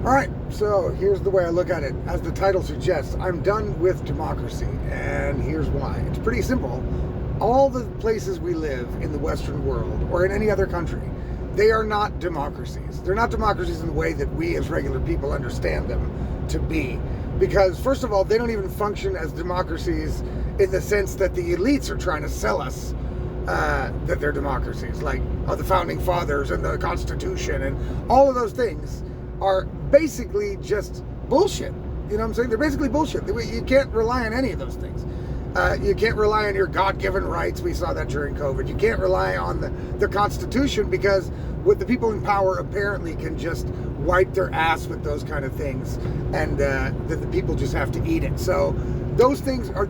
All right, so here's the way I look at it. As the title suggests, I'm done with democracy, and here's why. It's pretty simple. All the places we live in the Western world or in any other country, they are not democracies. They're not democracies in the way that we as regular people understand them to be. Because, first of all, they don't even function as democracies in the sense that the elites are trying to sell us that they're democracies, like the founding fathers and the Constitution and all of those things are basically just bullshit. You know what I'm saying? They're basically bullshit. You can't rely on any of those things. You can't rely on your God-given rights. We saw that during COVID. You can't rely on the Constitution because with the people in power apparently can just wipe their ass with those kind of things, and the people just have to eat it. So those things are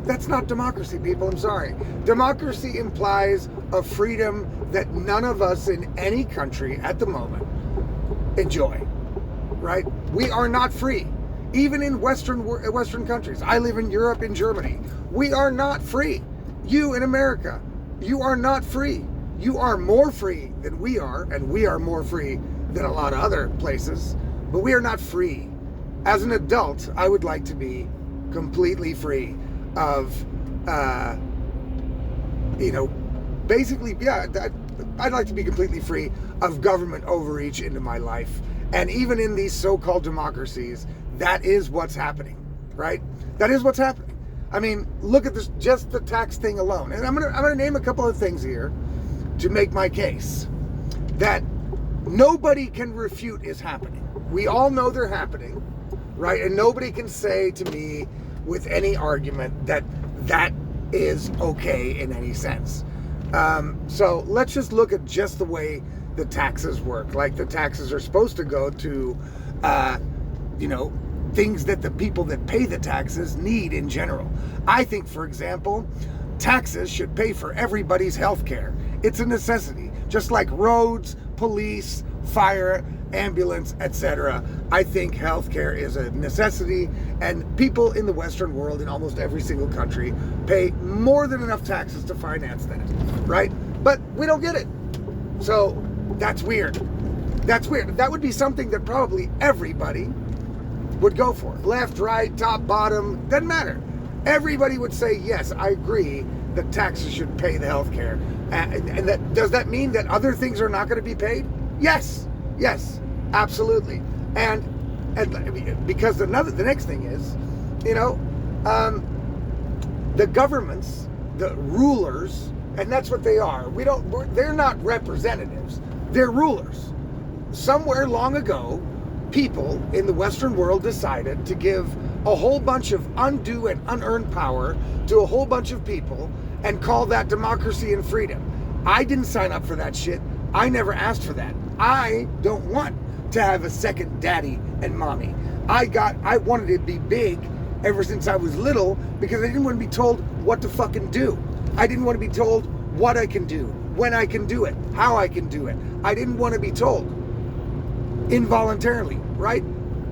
that's not democracy, people. I'm sorry. Democracy implies a freedom that none of us in any country at the moment enjoy. Right? We are not free. Even in Western countries. I live in Europe, in Germany. We are not free. You in America, you are not free. You are more free than we are, and we are more free than a lot of other places, but we are not free. As an adult, I would like to be completely free of, basically, I'd like to be completely free of government overreach into my life. And even in these so-called democracies, that is what's happening, right? That is what's happening. I mean, look at this, just the tax thing alone. And I'm gonna name a couple of things here to make my case that nobody can refute is happening. We all know they're happening, right? And nobody can say to me with any argument that that is okay in any sense. So let's just look at just the way the taxes work. Like the taxes are supposed to go to, things that the people that pay the taxes need in general. I think, for example, taxes should pay for everybody's health care. It's a necessity, just like roads, police, fire, ambulance, etc. I think healthcare is a necessity, and people in the Western world, in almost every single country, pay more than enough taxes to finance that, right? But we don't get it. So that's weird. That's weird. That would be something that probably everybody would go for. Left, right, top, bottom, doesn't matter. Everybody would say, yes, I agree that taxes should pay the health care. And that, does that mean that other things are not going to be paid? Yes, absolutely. And because the next thing is, the governments, the rulers, and that's what they are. They're not representatives. They're rulers. Somewhere long ago, people in the Western world decided to give a whole bunch of undue and unearned power to a whole bunch of people and call that democracy and freedom. I didn't sign up for that shit. I never asked for that. I don't want to have a second daddy and mommy. I wanted to be big ever since I was little because I didn't want to be told what to fucking do. I didn't want to be told what I can do, when I can do it, how I can do it. I didn't want to be told involuntarily, right?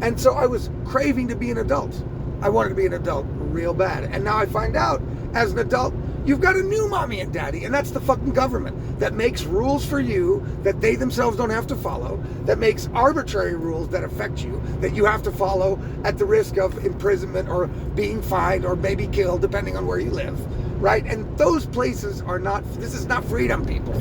And so I was craving to be an adult. I wanted to be an adult real bad. And now I find out, as an adult, you've got a new mommy and daddy, and that's the fucking government that makes rules for you that they themselves don't have to follow, that makes arbitrary rules that affect you, that you have to follow at the risk of imprisonment or being fined or maybe killed, depending on where you live, right? And those places are not, this is not freedom, people.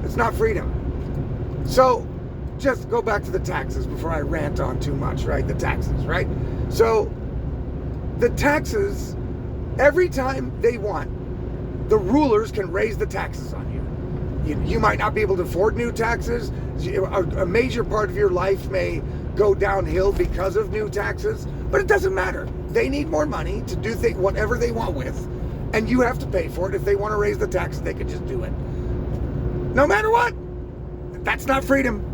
It's not freedom. So, just go back to the taxes before I rant on too much, right? The taxes, right? So, the taxes, every time they want, the rulers can raise the taxes on you. You might not be able to afford new taxes. A major part of your life may go downhill because of new taxes, but it doesn't matter. They need more money to do whatever they want with, and you have to pay for it. If they want to raise the taxes, they can just do it. No matter what. That's not freedom.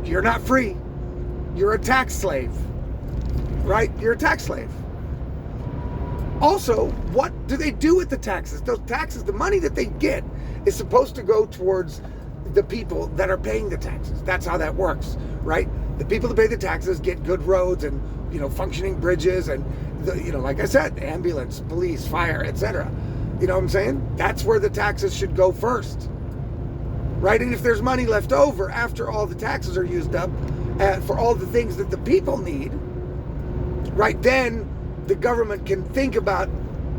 You're not free. You're a tax slave, right? You're a tax slave. Also, what do they do with the taxes? Those taxes, the money that they get is supposed to go towards the people that are paying the taxes. That's how that works, right? The people that pay the taxes get good roads and, functioning bridges and, like I said, ambulance, police, fire, etc. You know what I'm saying? That's where the taxes should go first. Right? And if there's money left over after all the taxes are used up, for all the things that the people need, right, then the government can think about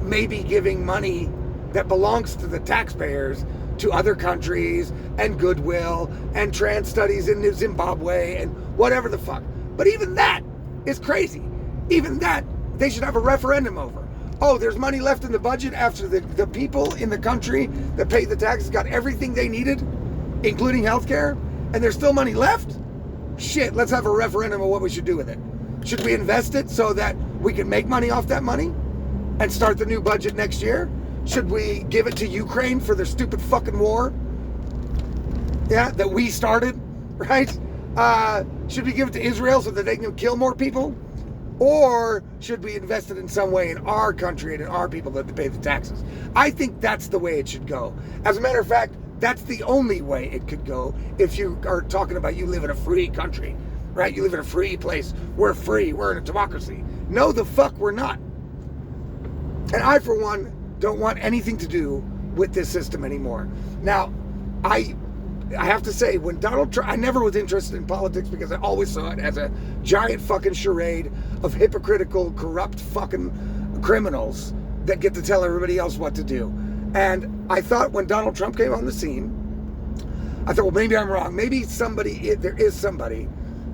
maybe giving money that belongs to the taxpayers to other countries and goodwill and trans studies in Zimbabwe and whatever the fuck. But even that is crazy. Even that, they should have a referendum over. Oh, there's money left in the budget after the people in the country that paid the taxes got everything they needed, including healthcare, and there's still money left? Shit, let's have a referendum of what we should do with it. Should we invest it so that we can make money off that money and start the new budget next year? Should we give it to Ukraine for their stupid fucking war? Yeah, that we started, right? Should we give it to Israel so that they can kill more people? Or should we invest it in some way in our country and in our people that pay the taxes? I think that's the way it should go. As a matter of fact, that's the only way it could go if you are talking about you live in a free country, right? You live in a free place. We're free. We're in a democracy. No, the fuck we're not. And I, for one, don't want anything to do with this system anymore. Now, I have to say, when Donald Trump, I never was interested in politics because I always saw it as a giant fucking charade of hypocritical, corrupt fucking criminals that get to tell everybody else what to do. And I thought when Donald Trump came on the scene, I thought, well, maybe I'm wrong. Maybe there is somebody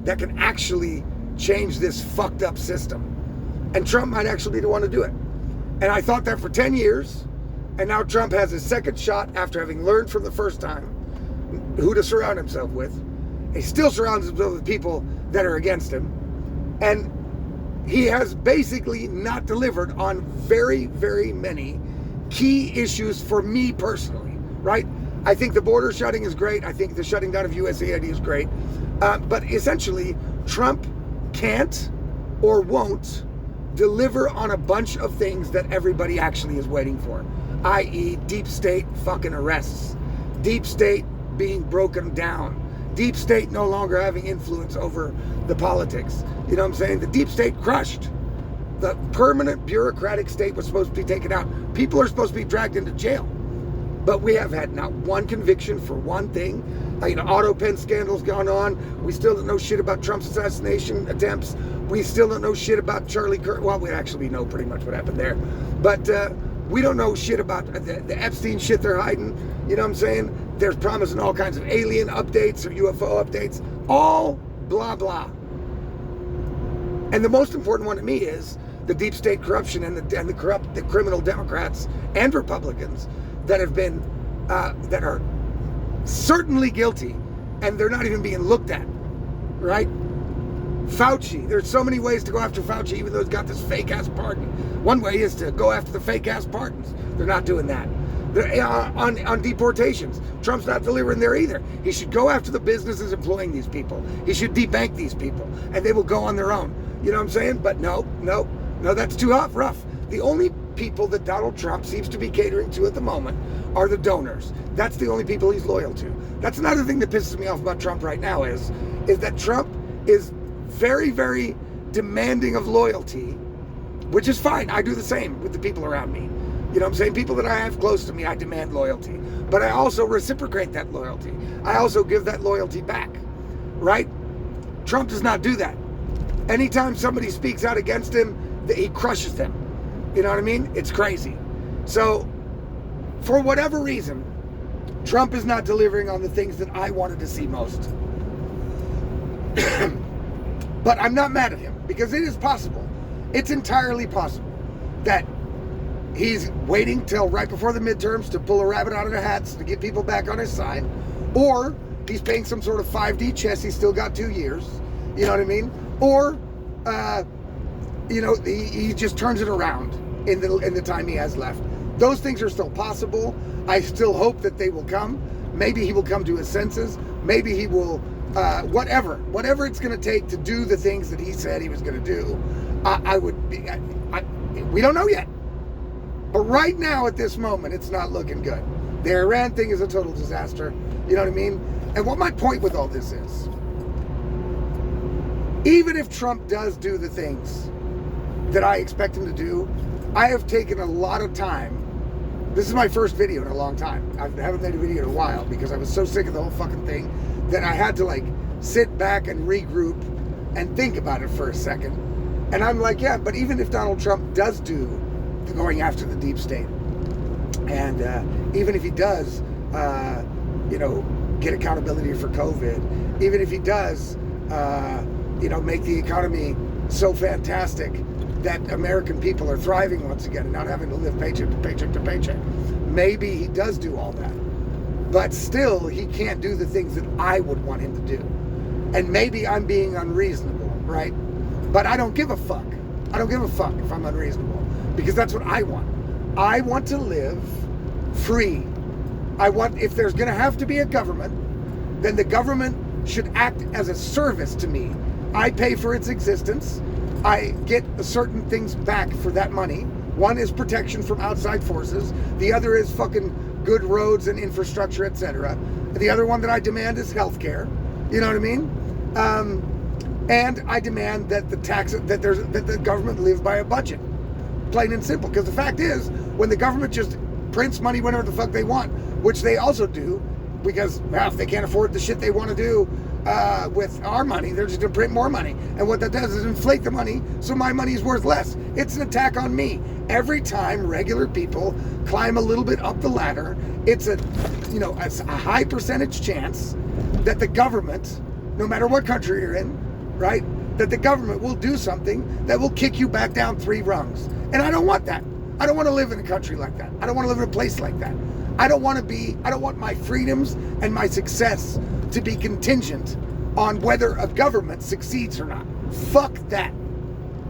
that can actually change this fucked up system. And Trump might actually be the one to do it. And I thought that for 10 years, and now Trump has his second shot after having learned from the first time who to surround himself with. He still surrounds himself with people that are against him. And he has basically not delivered on very, very many key issues for me personally, right? I think the border shutting is great. I think the shutting down of USAID is great. But essentially, Trump can't or won't deliver on a bunch of things that everybody actually is waiting for, i.e. deep state fucking arrests, deep state being broken down, deep state no longer having influence over the politics. You know what I'm saying? The deep state crushed. The permanent bureaucratic state was supposed to be taken out. People are supposed to be dragged into jail. But we have had not one conviction for one thing. Auto pen scandals gone on. We still don't know shit about Trump's assassination attempts. We still don't know shit about Charlie Kirk. Well, we actually know pretty much what happened there. But we don't know shit about the Epstein shit they're hiding. You know what I'm saying? There's promising all kinds of alien updates or UFO updates. All blah, blah. And the most important one to me is the deep state corruption and the criminal Democrats and Republicans that have been, that are certainly guilty, and they're not even being looked at, right? Fauci, there's so many ways to go after Fauci, even though he's got this fake-ass pardon. One way is to go after the fake-ass pardons. They're not doing that. On deportations, Trump's not delivering there either. He should go after the businesses employing these people. He should debank these people, and they will go on their own. You know what I'm saying? But no, that's too rough. The only people that Donald Trump seems to be catering to at the moment are the donors. That's the only people he's loyal to. That's another thing that pisses me off about Trump right now is that Trump is very, very demanding of loyalty, which is fine. I do the same with the people around me. You know what I'm saying? People that I have close to me, I demand loyalty. But I also reciprocate that loyalty. I also give that loyalty back, right? Trump does not do that. Anytime somebody speaks out against him, he crushes them. You know what I mean? It's crazy. So, for whatever reason, Trump is not delivering on the things that I wanted to see most. But I'm not mad at him, because it is possible. It's entirely possible that he's waiting till right before the midterms to pull a rabbit out of the hats to get people back on his side. Or he's playing some sort of 5D chess. He's still got 2 years. You know what I mean? Or, he just turns it around in the time he has left. Those things are still possible. I still hope that they will come. Maybe he will come to his senses. Maybe he will, whatever it's going to take to do the things that he said he was going to do. We don't know yet. But right now, at this moment, it's not looking good. The Iran thing is a total disaster. You know what I mean? And what my point with all this is, even if Trump does do the things that I expect him to do, I have taken a lot of time. This is my first video in a long time. I haven't made a video in a while because I was so sick of the whole fucking thing that I had to sit back and regroup and think about it for a second. And I'm like, yeah, but even if Donald Trump does do the going after the deep state, and even if he does, get accountability for COVID, even if he does, make the economy so fantastic that American people are thriving once again and not having to live paycheck to paycheck to paycheck, maybe he does do all that. But still, he can't do the things that I would want him to do. And maybe I'm being unreasonable, right? But I don't give a fuck. I don't give a fuck if I'm unreasonable, because that's what I want. I want to live free. If there's going to have to be a government, then the government should act as a service to me. I pay for its existence. I get certain things back for that money. One is protection from outside forces. The other is fucking good roads and infrastructure, etc. The other one that I demand is healthcare. You know what I mean? And I demand that the government live by a budget, plain and simple. Because the fact is, when the government just prints money whenever the fuck they want, which they also do, because if they can't afford the shit they want to do with our money, they're just going to print more money. And what that does is inflate the money, so my money is worth less. It's an attack on me. Every time regular people climb a little bit up the ladder, it's a high percentage chance that the government, no matter what country you're in, right, that the government will do something that will kick you back down 3 rungs. And I don't want that. I don't want to live in a country like that. I don't want to live in a place like that. I don't want my freedoms and my success to be contingent on whether a government succeeds or not. Fuck that.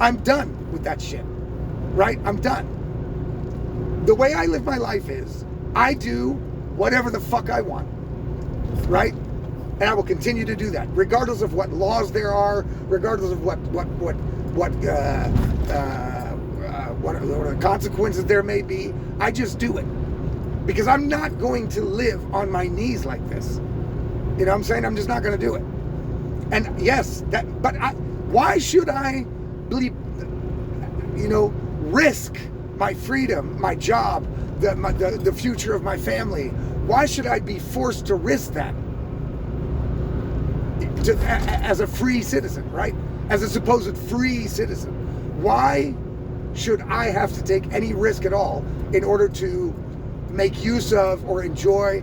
I'm done with that shit. Right? I'm done. The way I live my life is, I do whatever the fuck I want. Right? And I will continue to do that, regardless of what laws there are, regardless of what the consequences there may be. I just do it. Because I'm not going to live on my knees like this. You know what I'm saying? I'm just not going to do it. And yes, why should I risk my freedom, my job, the future of my family? Why should I be forced to risk that as a free citizen, right? As a supposed free citizen. Why should I have to take any risk at all in order to make use of or enjoy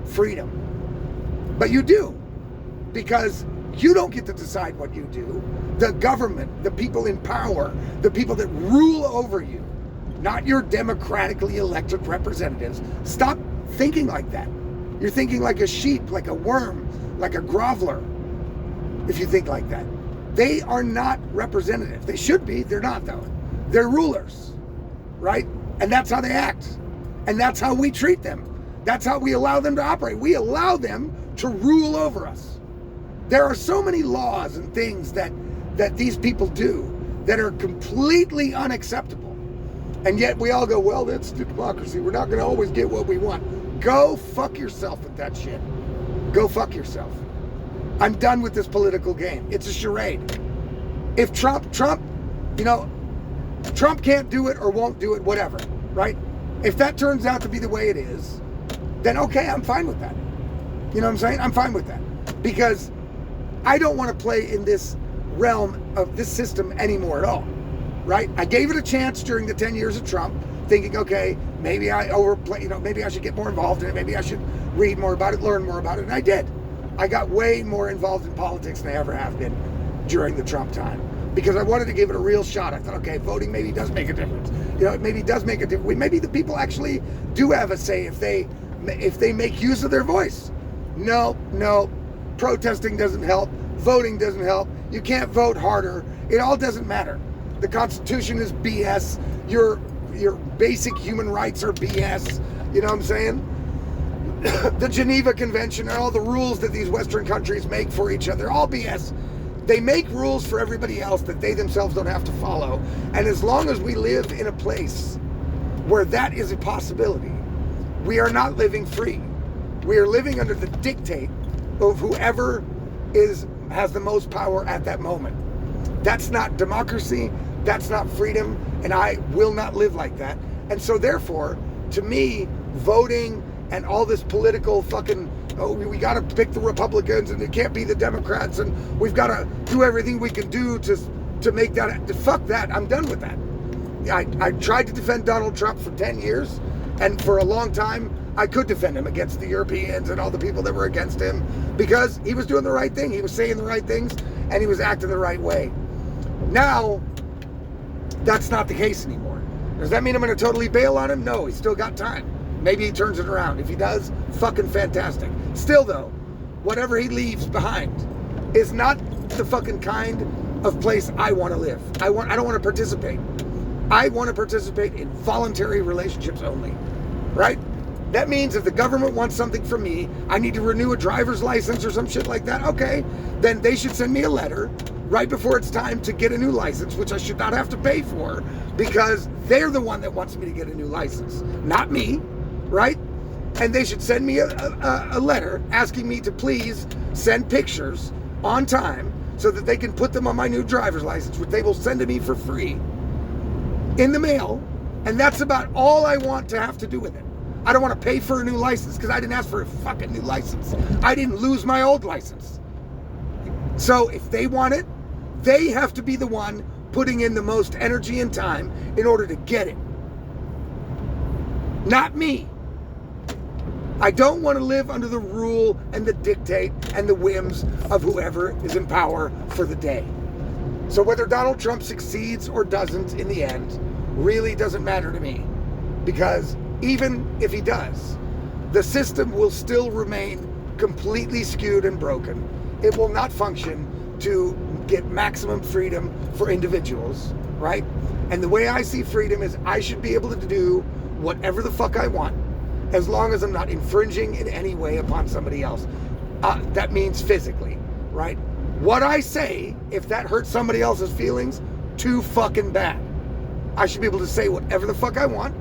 freedom? But you do, because you don't get to decide what you do. The government, the people in power, the people that rule over you, not your democratically elected representatives. Stop thinking like that. You're thinking like a sheep, like a worm, like a groveler, if you think like that. They are not representative. They should be. They're not, though. They're rulers, right? And that's how they act. And that's how we treat them. That's how we allow them to operate. We allow them to rule over us. There are so many laws and things that these people do that are completely unacceptable. And yet we all go, well, that's democracy. We're not going to always get what we want. Go fuck yourself with that shit. Go fuck yourself. I'm done with this political game. It's a charade. If Trump can't do it or won't do it, whatever, right? If that turns out to be the way it is, then okay, I'm fine with that. You know what I'm saying? I'm fine with that. Because I don't want to play in this realm of this system anymore at all, right? I gave it a chance during the 10 years of Trump, thinking, okay, maybe I overplay, maybe I should get more involved in it, maybe I should read more about it, learn more about it, and I did. I got way more involved in politics than I ever have been during the Trump time, because I wanted to give it a real shot. I thought, okay, voting maybe does make a difference. It maybe does make a difference. Maybe the people actually do have a say if they make use of their voice. No, protesting doesn't help. Voting doesn't help. You can't vote harder. It all doesn't matter. The Constitution is BS. Your basic human rights are BS. You know what I'm saying? The Geneva Convention and all the rules that these Western countries make for each other, all BS. They make rules for everybody else that they themselves don't have to follow. And as long as we live in a place where that is a possibility, we are not living free. We are living under the dictate of whoever has the most power at that moment. That's not democracy. That's not freedom. And I will not live like that. And so therefore, to me, voting and all this political fucking oh, we got to pick the Republicans and it can't be the Democrats and we've got to do everything we can do to make that. Fuck that. I'm done with that. I tried to defend Donald Trump for 10 years, and for a long time, I could defend him against the Europeans and all the people that were against him because he was doing the right thing. He was saying the right things, and he was acting the right way. Now, that's not the case anymore. Does that mean I'm going to totally bail on him? No, he's still got time. Maybe he turns it around. If he does, fucking fantastic. Still, though, whatever he leaves behind is not the fucking kind of place I want to live. I don't want to participate. I want to participate in voluntary relationships only, right? That means if the government wants something from me, I need to renew a driver's license or some shit like that. Okay, then they should send me a letter right before it's time to get a new license, which I should not have to pay for because they're the one that wants me to get a new license, not me, right? And they should send me a letter asking me to please send pictures on time so that they can put them on my new driver's license, which they will send to me for free in the mail, and that's about all I want to have to do with it. I don't want to pay for a new license because I didn't ask for a fucking new license. I didn't lose my old license. So if they want it, they have to be the one putting in the most energy and time in order to get it. Not me. I don't want to live under the rule and the dictate and the whims of whoever is in power for the day. So whether Donald Trump succeeds or doesn't in the end really doesn't matter to me, because even if he does, the system will still remain completely skewed and broken. It will not function to get maximum freedom for individuals, right? And the way I see freedom is I should be able to do whatever the fuck I want, as long as I'm not infringing in any way upon somebody else. That means physically, right? What I say, if that hurts somebody else's feelings, too fucking bad. I should be able to say whatever the fuck I want,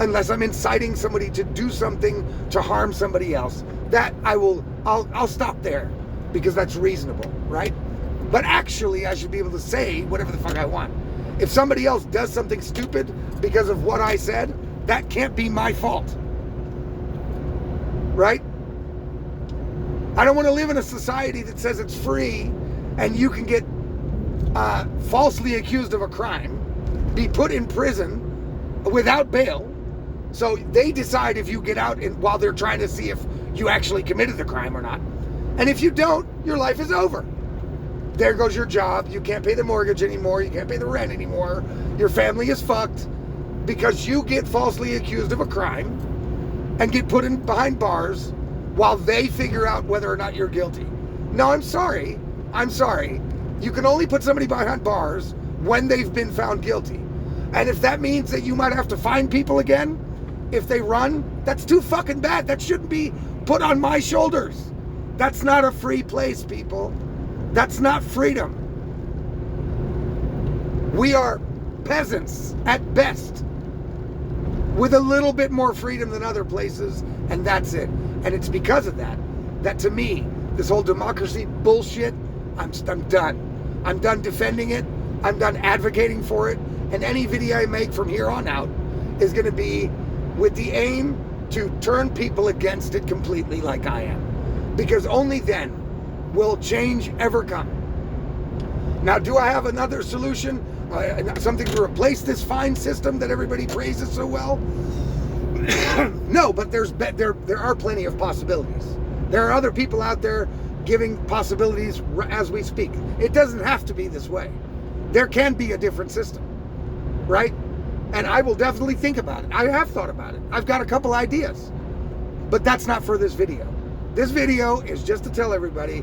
unless I'm inciting somebody to do something to harm somebody else. That I'll stop there, because that's reasonable, right? But actually, I should be able to say whatever the fuck I want. If somebody else does something stupid because of what I said, that can't be my fault, right? I don't want to live in a society that says it's free and you can get falsely accused of a crime, be put in prison without bail. So they decide if you get out while they're trying to see if you actually committed the crime or not. And if you don't, your life is over. There goes your job. You can't pay the mortgage anymore. You can't pay the rent anymore. Your family is fucked because you get falsely accused of a crime and get put in behind bars while they figure out whether or not you're guilty. No, I'm sorry. I'm sorry. You can only put somebody behind bars when they've been found guilty. And if that means that you might have to find people again if they run, that's too fucking bad. That shouldn't be put on my shoulders. That's not a free place, people. That's not freedom. We are peasants at best, with a little bit more freedom than other places, and that's it. And it's because of that, that to me, this whole democracy bullshit, I'm done. I'm done defending it. I'm done advocating for it. And any video I make from here on out is going to be with the aim to turn people against it completely, like I am. Because only then will change ever come. Now, do I have another solution? Something to replace this fine system that everybody praises so well? No, but there are plenty of possibilities. There are other people out there giving possibilities as we speak. It doesn't have to be this way. There can be a different system, right? And I will definitely think about it. I have thought about it. I've got a couple ideas, but that's not for this video. This video is just to tell everybody,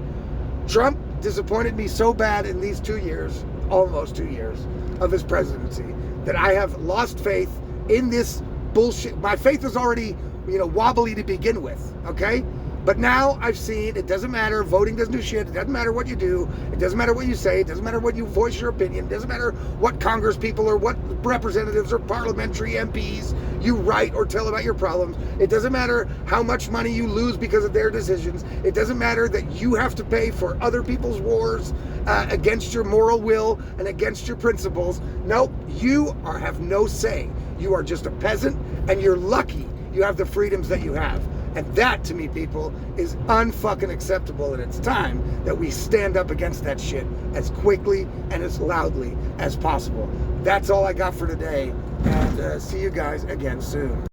Trump disappointed me so bad in these 2 years, almost 2 years of his presidency, that I have lost faith in this bullshit. My faith was already, wobbly to begin with, okay? But now I've seen it doesn't matter. Voting doesn't do shit. It doesn't matter what you do. It doesn't matter what you say. It doesn't matter what you voice your opinion. It doesn't matter what Congress people or what representatives or parliamentary MPs you write or tell about your problems. It doesn't matter how much money you lose because of their decisions. It doesn't matter that you have to pay for other people's wars against your moral will and against your principles. Nope, you have no say. You are just a peasant, and you're lucky you have the freedoms that you have. And that, to me, people, is unfucking acceptable, and it's time that we stand up against that shit as quickly and as loudly as possible. That's all I got for today, and see you guys again soon.